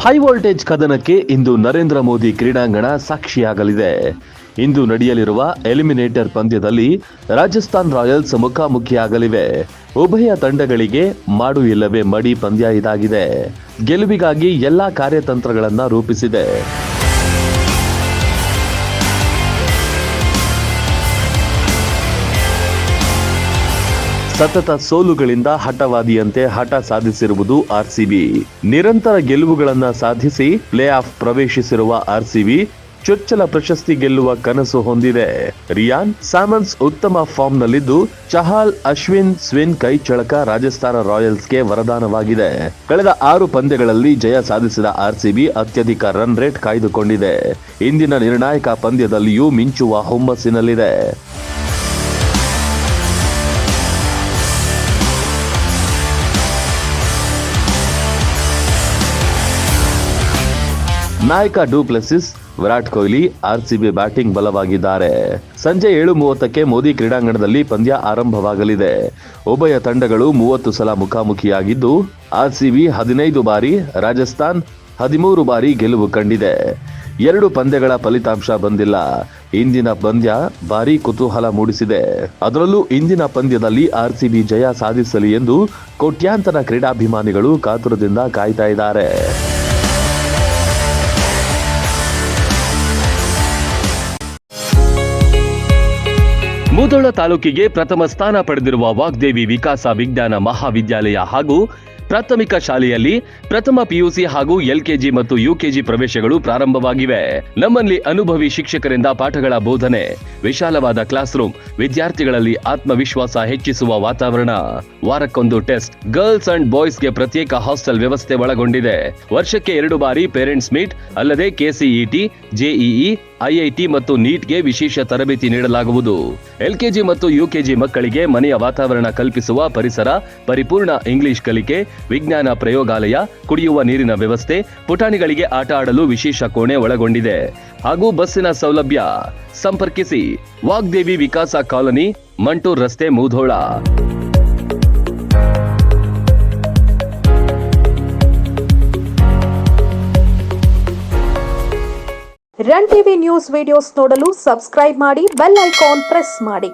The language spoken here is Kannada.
ಹೈ ವೋಲ್ಟೇಜ್ ಕದನಕ್ಕೆ ಇಂದು ನರೇಂದ್ರ ಮೋದಿ ಕ್ರೀಡಾಂಗಣ ಸಾಕ್ಷಿಯಾಗಲಿದೆ. ಇಂದು ನಡೆಯಲಿರುವ ಎಲಿಮಿನೇಟರ್ ಪಂದ್ಯದಲ್ಲಿ ರಾಜಸ್ಥಾನ್ ರಾಯಲ್ಸ್ ಮುಖಾಮುಖಿಯಾಗಲಿವೆ. ಉಭಯ ತಂಡಗಳಿಗೆ ಮಾಡು ಇಲ್ಲವೇ ಮಡಿ ಪಂದ್ಯ ಇದಾಗಿದೆ. ಗೆಲುವಿಗಾಗಿ ಎಲ್ಲಾ ಕಾರ್ಯತಂತ್ರಗಳನ್ನು ರೂಪಿಸಿದೆ. ಸತತ ಸೋಲುಗಳಿಂದ ಹಠವಾದಿಯಂತೆ ಹಠ ಸಾಧಿಸಿರುವುದು ಆರ್ಸಿಬಿ. ನಿರಂತರ ಗೆಲುವುಗಳನ್ನು ಸಾಧಿಸಿ ಪ್ಲೇ ಆಫ್ ಪ್ರವೇಶಿಸಿರುವ ಆರ್ಸಿಬಿ ಚೊಚ್ಚಲ ಪ್ರಶಸ್ತಿ ಗೆಲ್ಲುವ ಕನಸು ಹೊಂದಿದೆ. ರಿಯಾನ್ ಸಾಮನ್ಸ್ ಉತ್ತಮ ಫಾರ್ಮ್ನಲ್ಲಿದ್ದು, ಚಹಲ್, ಅಶ್ವಿನ್, ಸ್ವಿನ್ ಕೈ ಚಳಕ ರಾಜಸ್ಥಾನ ರಾಯಲ್ಸ್ಗೆ ವರದಾನವಾಗಿದೆ. ಕಳೆದ 6 ಪಂದ್ಯಗಳಲ್ಲಿ ಜಯ ಸಾಧಿಸಿದ ಆರ್ಸಿಬಿ ಅತ್ಯಧಿಕ ರನ್ ರೇಟ್ ಕಾಯ್ದುಕೊಂಡಿದೆ. ಇಂದಿನ ನಿರ್ಣಾಯಕ ಪಂದ್ಯದಲ್ಲಿಯೂ ಮಿಂಚುವ ಹುಮ್ಮಸ್ಸಿನಲ್ಲಿದೆ. ನಾಯಕ du Plessis, Virat Kohli, RCB batting ಬಲವಾಗಿದ್ದಾರೆ. ಸಂಜೆ 7:30ಕ್ಕೆ ಮೋದಿ ಕ್ರೀಡಾಂಗಣದಲ್ಲಿ ಪಂದ್ಯ ಆರಂಭವಾಗಲಿದೆ. ಉಭಯ ತಂಡಗಳು 30 ಸಲ ಮುಖಾಮುಖಿಯಾಗಿದ್ದು, ಆರ್ಸಿಬಿ 15 ಬಾರಿ, ರಾಜಸ್ಥಾನ್ 13 ಬಾರಿ ಗೆಲುವು ಕಂಡಿದೆ. 2 ಪಂದ್ಯಗಳ ಫಲಿತಾಂಶ ಬಂದಿಲ್ಲ. ಇಂದಿನ ಪಂದ್ಯ ಭಾರೀ ಕುತೂಹಲ ಮೂಡಿಸಿದೆ. ಅದರಲ್ಲೂ ಇಂದಿನ ಪಂದ್ಯದಲ್ಲಿ ಆರ್ಸಿಬಿ ಜಯ ಸಾಧಿಸಲಿ ಎಂದು ಕೋಟ್ಯಾಂತರ ಕ್ರೀಡಾಭಿಮಾನಿಗಳು ಕಾತುರದಿಂದ ಕಾಯ್ತಾ ಇದ್ದಾರೆ. ಮುಧೋಳ ತಾಲೂಕಿಗೆ ಪ್ರಥಮ ಸ್ಥಾನ ಪಡೆದಿರುವ ವಾಗ್ದೇವಿ ವಿಕಾಸ ವಿಜ್ಞಾನ ಮಹಾವಿದ್ಯಾಲಯ ಹಾಗೂ ಪ್ರಾಥಮಿಕ ಶಾಲೆಯಲ್ಲಿ ಪ್ರಥಮ ಪಿಯುಸಿ ಹಾಗೂ ಎಲ್ಕೆಜಿ ಮತ್ತು ಯುಕೆಜಿ ಪ್ರವೇಶಗಳು ಪ್ರಾರಂಭವಾಗಿವೆ. ನಮ್ಮಲ್ಲಿ ಅನುಭವಿ ಶಿಕ್ಷಕರಿಂದ ಪಾಠಗಳ ಬೋಧನೆ, ವಿಶಾಲವಾದ ಕ್ಲಾಸ್ ರೂಮ್, ವಿದ್ಯಾರ್ಥಿಗಳಲ್ಲಿ ಆತ್ಮವಿಶ್ವಾಸ ಹೆಚ್ಚಿಸುವ ವಾತಾವರಣ, ವಾರಕ್ಕೊಂದು ಟೆಸ್ಟ್, ಗರ್ಲ್ಸ್ ಅಂಡ್ ಬಾಯ್ಸ್ಗೆ ಪ್ರತ್ಯೇಕ ಹಾಸ್ಟೆಲ್ ವ್ಯವಸ್ಥೆ ಒಳಗೊಂಡಿದೆ. ವರ್ಷಕ್ಕೆ 2 ಬಾರಿ ಪೇರೆಂಟ್ಸ್ ಮೀಟ್, ಅಲ್ಲದೆ ಕೆಸಿಇಟಿ, ಜೆಇಇ, ಐಐಟಿ ಮತ್ತು ನೀಟ್ಗೆ ವಿಶೇಷ ತರಬೇತಿ ನೀಡಲಾಗುವುದು. ಎಲ್ಕೆಜಿ ಮತ್ತು ಯುಕೆಜಿ ಮಕ್ಕಳಿಗೆ ಮನೆಯ ವಾತಾವರಣ ಕಲ್ಪಿಸುವ ಪರಿಸರ, ಪರಿಪೂರ್ಣ ಇಂಗ್ಲಿಷ್ ಕಲಿಕೆ, ವಿಜ್ಞಾನ ಪ್ರಯೋಗಾಲಯ, ಕುಡಿಯುವ ನೀರಿನ ವ್ಯವಸ್ಥೆ, ಪುಟಾಣಿಗಳಿಗೆ ಆಟ ಆಡಲು ವಿಶೇಷ ಕೋಣೆ ಒಳಗೊಂಡಿದೆ ಹಾಗೂ ಬಸ್ಸಿನ ಸೌಲಭ್ಯ. ಸಂಪರ್ಕಿಸಿ ವಾಗ್ದೇವಿ ವಿಕಾಸ ಕಾಲೋನಿ, ಮಂಟೂರ್ ರಸ್ತೆ, Mudhol. Run TV news videos ನೋಡಲು ಸಬ್ಸ್ಕ್ರೈಬ್ ಮಾಡಿ, ಬೆಲ್ ಐಕಾನ್ ಪ್ರೆಸ್ ಮಾಡಿ.